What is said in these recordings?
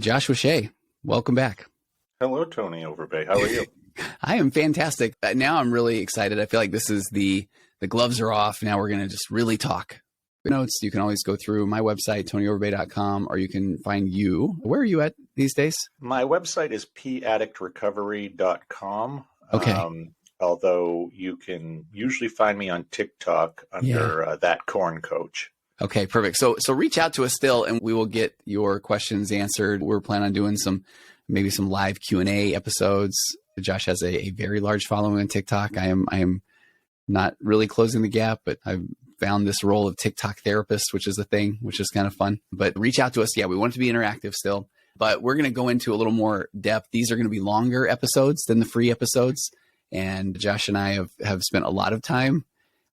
Joshua Shea, welcome back. Hello, Tony Overbay. How are you? I am fantastic. Now I'm really excited. I feel like this is the gloves are off. Now we're going to just really talk. Notes, you can always go through my website, tonyoverbay.com, or you can find you. Where are you at these days? My website is paddictrecovery.com. Okay. Although you can usually find me on TikTok under that corn coach. Okay, perfect. So reach out to us still, and we will get your questions answered. We're planning on doing maybe some live Q&A episodes. Josh has a very large following on TikTok. I am not really closing the gap, but I've found this role of TikTok therapist, which is a thing, which is kind of fun. But reach out to us. Yeah, we want it to be interactive still, but we're going to go into a little more depth. These are going to be longer episodes than the free episodes. And Josh and I have spent a lot of time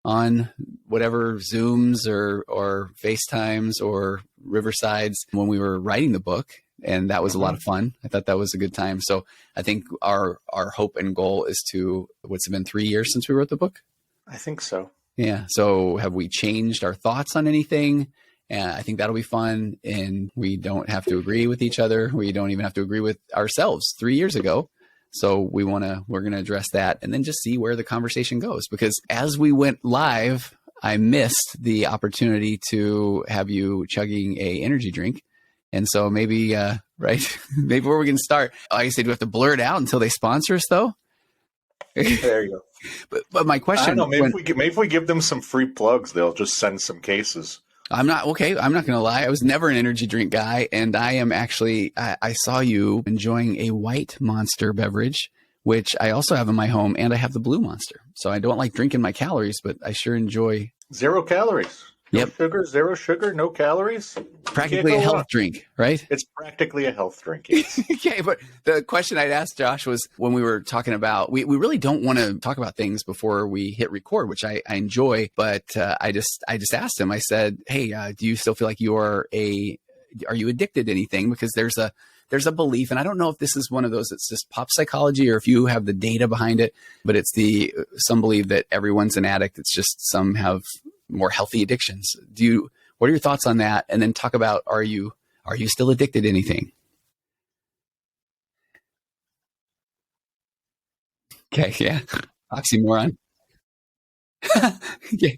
on whatever Zooms or FaceTimes or Riversides when we were writing the book. And that was a lot of fun. I thought that was a good time. So I think our hope and goal is to, what's it been 3 years since we wrote the book? I think so. Yeah. So have we changed our thoughts on anything? And I think that'll be fun. And we don't have to agree with each other. We don't even have to agree with ourselves 3 years ago. So we're going to address that and then just see where the conversation goes. Because as we went live, I missed the opportunity to have you chugging a energy drink. And so maybe, right, maybe where we can start. Like I said, do we have to blur it out until they sponsor us though? There you go. But my question, I don't know, maybe if we give them some free plugs, they'll just send some cases. I'm not going to lie. I was never an energy drink guy. And I am actually, I saw you enjoying a white Monster beverage, which I also have in my home, and I have the blue Monster. So I don't like drinking my calories, but I sure enjoy. 0 calories. No sugar, 0 sugar, no calories. Practically a health drink, right? It's practically a health drink, yes. Okay, but the question I'd asked Josh was when we were talking about, we really don't want to talk about things before we hit record, which I enjoy, but I just asked him, I said, hey, do you still feel like are you addicted to anything? Because there's a belief, and I don't know if this is one of those that's just pop psychology or if you have the data behind it, but it's some believe that everyone's an addict. It's just some have more healthy addictions. What are your thoughts on that? And then talk about, are you still addicted to anything? Okay. Yeah. Oxymoron. Yeah.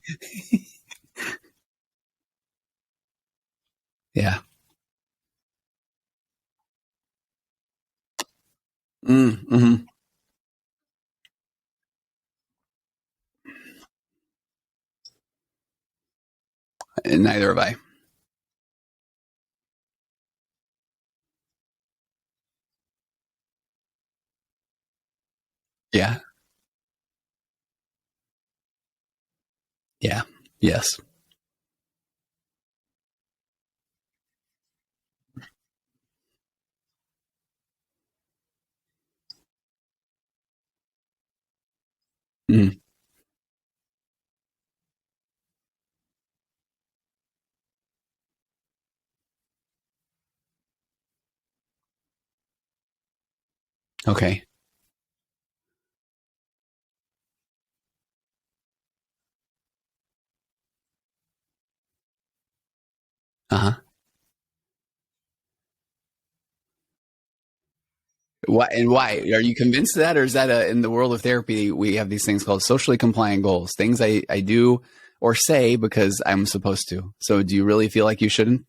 Yeah. Mm-hmm. And neither have I. Yeah. Yeah. Yes. Mm. Okay. Uh-huh. Why and why? Are you convinced of that, or is that in the world of therapy, we have these things called socially compliant goals, things I do or say because I'm supposed to. So do you really feel like you shouldn't?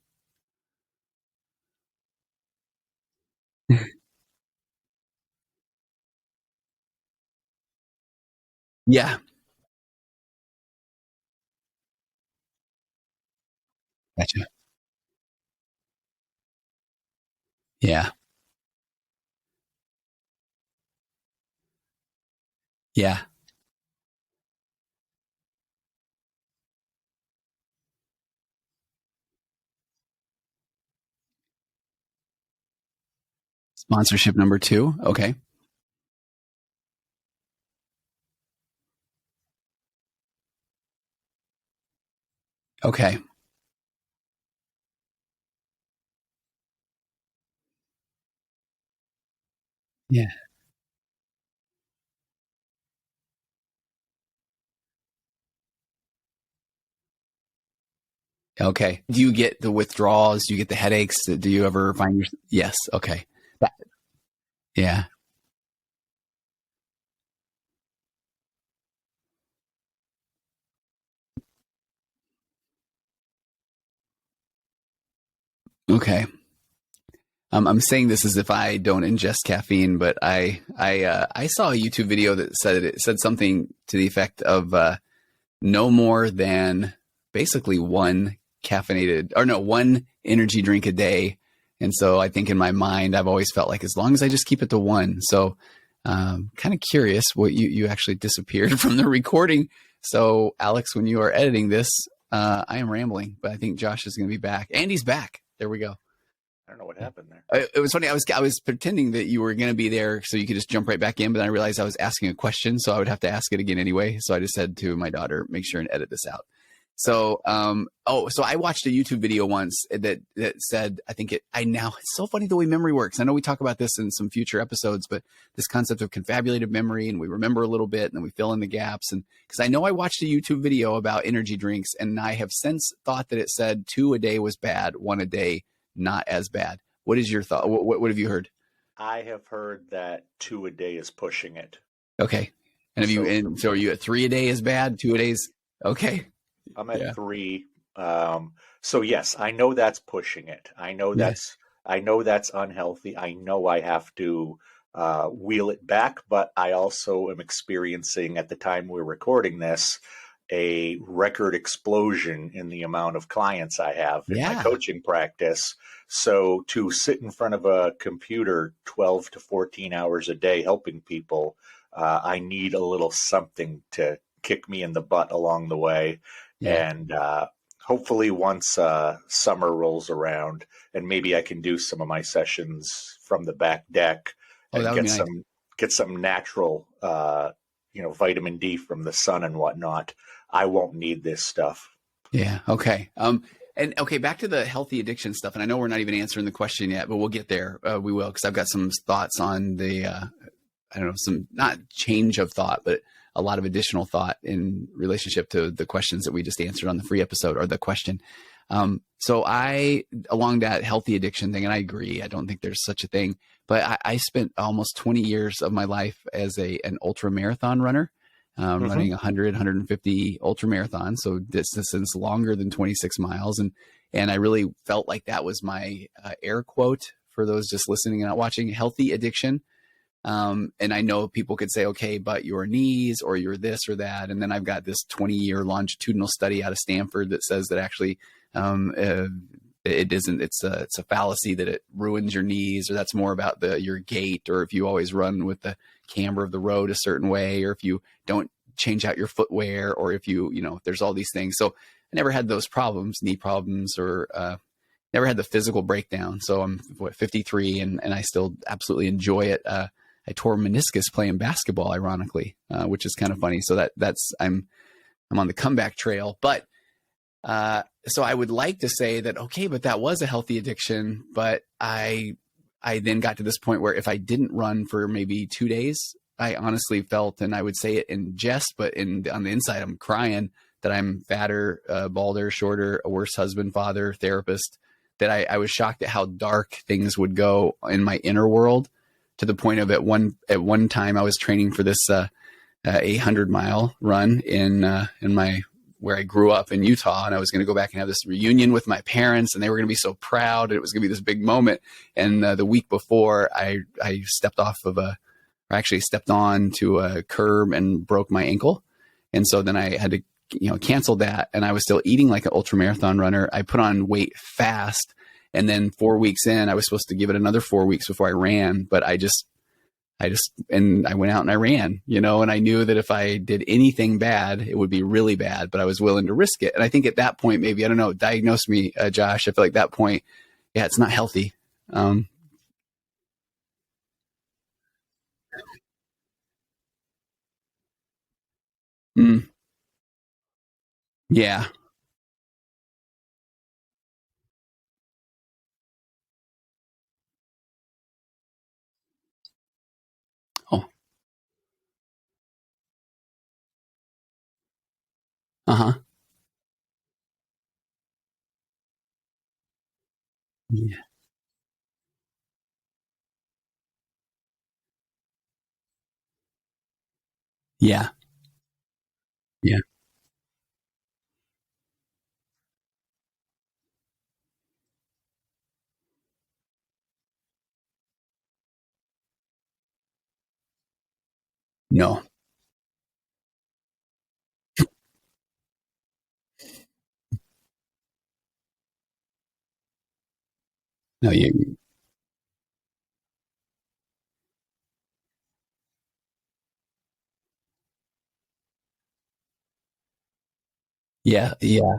Yeah. Gotcha. Yeah. Yeah. Sponsorship number 2. Okay. Okay. Yeah. Okay. Do you get the withdrawals? Do you get the headaches? Do you ever find your, yes. Okay. That- yeah. Okay. I'm saying this as if I don't ingest caffeine, but I saw a YouTube video that said something to the effect of no more than basically one caffeinated or no one energy drink a day. And so I think in my mind I've always felt like as long as I just keep it to one. So kind of curious what you actually disappeared from the recording. So Alex, when you are editing this, I am rambling, but I think Josh is going to be back. Andy's back. There we go. I don't know what happened there. It was funny. I was pretending that you were going to be there so you could just jump right back in, but then I realized I was asking a question, so I would have to ask it again anyway. So I just said to my daughter, make sure and edit this out. So, so I watched a YouTube video once that said, I think it's so funny the way memory works. I know we talk about this in some future episodes, but this concept of confabulated memory, and we remember a little bit and then we fill in the gaps. And because I know I watched a YouTube video about energy drinks, and I have since thought that it said 2 a day was bad, 1 a day not as bad. What is your thought? What have you heard? I have heard that 2 a day is pushing it. Okay. And so are you at 3 a day is bad, 2 a days? Okay. I'm Yeah. at 3. So yes, I know that's pushing it. Yeah. I know that's unhealthy. I know I have to wheel it back, but I also am experiencing at the time we're recording this a record explosion in the amount of clients I have in my Yeah. coaching practice. So to sit in front of a computer 12 to 14 hours a day helping people, I need a little something to kick me in the butt along the way. Yeah. And hopefully once summer rolls around and maybe I can do some of my sessions from the back deck Oh, and that would be nice. get some natural vitamin D from the sun and whatnot, I won't need this stuff. Yeah. Okay. And okay, back to the healthy addiction stuff. And I know we're not even answering the question yet, but we'll get there. We will, because I've got some thoughts on the, I don't know, some not change of thought, but a lot of additional thought in relationship to the questions that we just answered on the free episode or the question. So along that healthy addiction thing, and I agree, I don't think there's such a thing, but I spent almost 20 years of my life as an ultra marathon runner. Running 100, 150 ultra marathons, so distance longer than 26 miles. And I really felt like that was my air quote for those just listening and not watching, healthy addiction. And I know people could say, okay, but your knees or you're this or that. And then I've got this 20-year longitudinal study out of Stanford that says that actually it isn't, it's a fallacy that it ruins your knees, or that's more about your gait, or if you always run with the camber of the road a certain way, or if you don't change out your footwear, or if there's all these things. So I never had those problems, knee problems, or never had the physical breakdown. So I'm 53 and I still absolutely enjoy it. I tore meniscus playing basketball, ironically, which is kind of funny. So I'm on the comeback trail, but so I would like to say that, okay, but that was a healthy addiction. But I then got to this point where if I didn't run for maybe 2 days, I honestly felt, and I would say it in jest, but on the inside, I'm crying that I'm fatter, balder, shorter, a worse husband, father, therapist, that I was shocked at how dark things would go in my inner world, to the point of at one time I was training for this 800-mile run in my where I grew up in Utah, and I was going to go back and have this reunion with my parents, and they were going to be so proud. It was going to be this big moment. And the week before, I stepped on to a curb and broke my ankle, and so then I had to cancel that. And I was still eating like an ultra marathon runner. I put on weight fast, and then 4 weeks in, I was supposed to give it another 4 weeks before I ran, but and I went out and I ran, and I knew that if I did anything bad, it would be really bad, but I was willing to risk it. And I think at that point, maybe, I don't know, diagnose me, Josh. I feel like that point, yeah, it's not healthy. Mm, yeah. Oh, uh-huh. Yeah. Yeah. Yeah. No, no, yeah, yeah.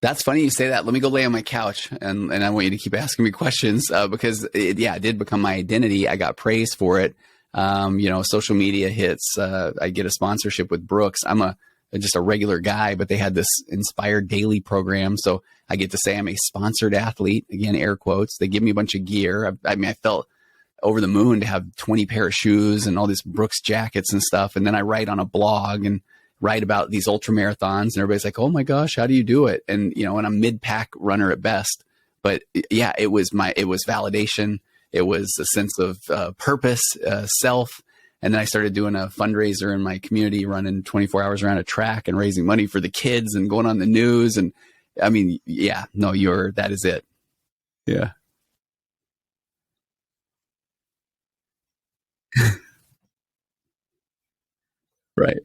That's funny you say that. Let me go lay on my couch, and I want you to keep asking me questions because it did become my identity. I got praised for it. Social media hits. I get a sponsorship with Brooks. I'm just a regular guy, but they had this Inspired Daily program, so I get to say I'm a sponsored athlete. Again, air quotes. They give me a bunch of gear. I mean, I felt over the moon to have 20 pair of shoes and all these Brooks jackets and stuff. And then I write on a blog and write about these ultra marathons, and everybody's like, "Oh my gosh, how do you do it?" And I'm mid-pack runner at best. But yeah, it was validation. It was a sense of purpose, self. And then I started doing a fundraiser in my community, running 24 hours around a track and raising money for the kids and going on the news. And I mean, yeah, no, that is it. Yeah. Right.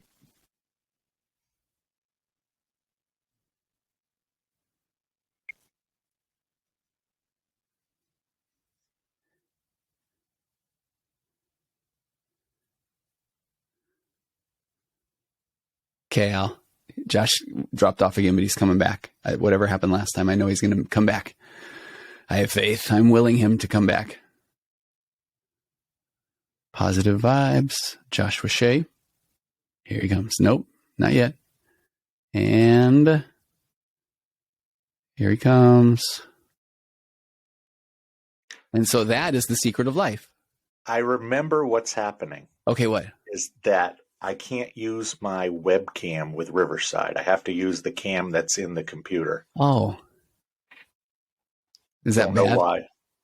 Okay, Al. Josh dropped off again, but he's coming back. Whatever happened last time, I know he's going to come back. I have faith. I'm willing him to come back. Positive vibes. Josh with Shea. Here he comes. Nope, not yet. And here he comes. And so that is the secret of life. I remember what's happening Okay, what? is that I can't use my webcam with Riverside. I have to use the cam that's in the computer. Oh, is that Don't know bad? why,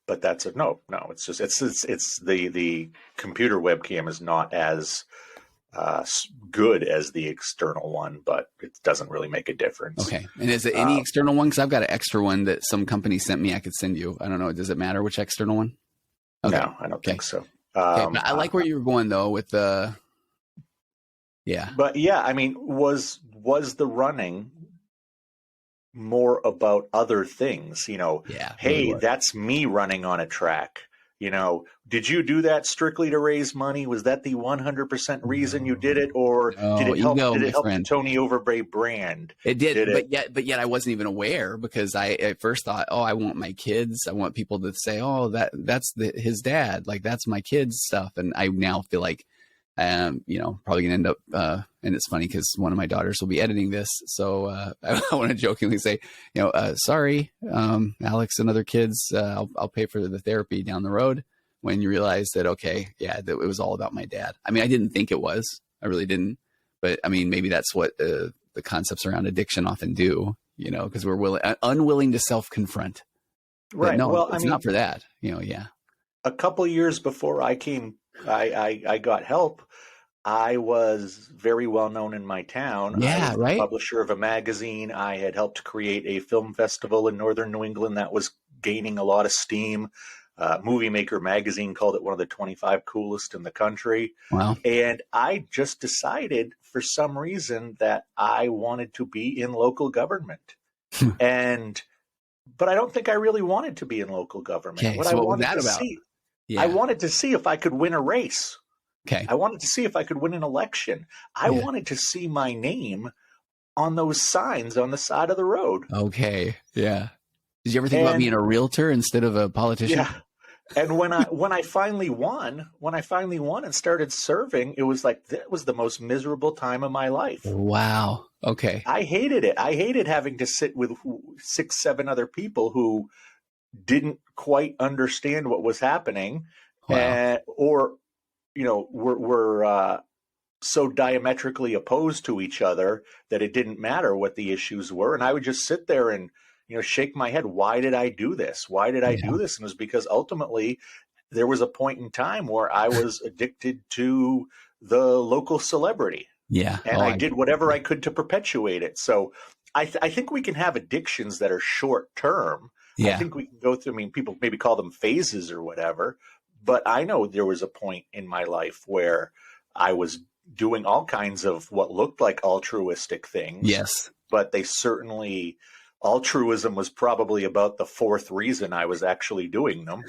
but that's a no. No, it's just it's the computer webcam is not as good as the external one, but it doesn't really make a difference. Okay. And is it any external one? Because I've got an extra one that some company sent me. I could send you. I don't know. Does it matter which external one? Okay. No, I don't Okay. think so. Okay. But I like where you were going though with the. Yeah. But yeah, I mean, was the running more about other things? Yeah. Hey, Really was. that's me running on a track. Did you do that strictly to raise money? Was that the 100% reason you did it, or did No, it help? ego, Did my it help the friend. Tony Overbray brand? It did, Did it? but yet I wasn't even aware because I at first thought, oh, I want my kids. I want people to say, oh, that's his dad. Like that's my kids stuff. And I now feel like, probably gonna end up. And it's funny because one of my daughters will be editing this, so I want to jokingly say, sorry, Alex and other kids, I'll pay for the therapy down the road. When you realize that, okay, yeah, that it was all about my dad. I mean, I didn't think it was. I really didn't. But I mean, maybe that's what the concepts around addiction often do, because we're unwilling to self-confront. But Right. no, Well, I it's mean, not for that. Yeah. a couple years before I got help. I was very well known in my town. I Yeah, was the right? publisher of a magazine. I had helped create a film festival in northern New England that was gaining a lot of steam. Movie Maker magazine called it one of the 25 coolest in the country. Wow. And I just decided for some reason that I wanted to be in local government. And but I don't think I really wanted to be in local government. Okay. What I So what was wanted that to about? see, I Yeah. wanted to see if I could win a race. Okay. I wanted to see if I could win an election. I Yeah. wanted to see my name on those signs on the side of the road. Okay. Yeah. Did you ever think about being And a realtor instead of a politician? yeah, and when I finally won and started serving, it was like that was the most miserable time of my life. Wow. Okay. I hated it. I hated having to sit with 6, 7 other people who didn't quite understand what was happening, Wow. or were so diametrically opposed to each other that it didn't matter what the issues were. And I would just sit there and, shake my head. Why did I do this? Why did I Yeah. do this? And it was because ultimately there was a point in time where I was addicted to the local celebrity. Yeah. And I did whatever I could to perpetuate it. So I think we can have addictions that are short term. Yeah. I think we can go through, people maybe call them phases or whatever. But I know there was a point in my life where I was doing all kinds of what looked like altruistic things. Yes. But altruism was probably about the fourth reason I was actually doing them.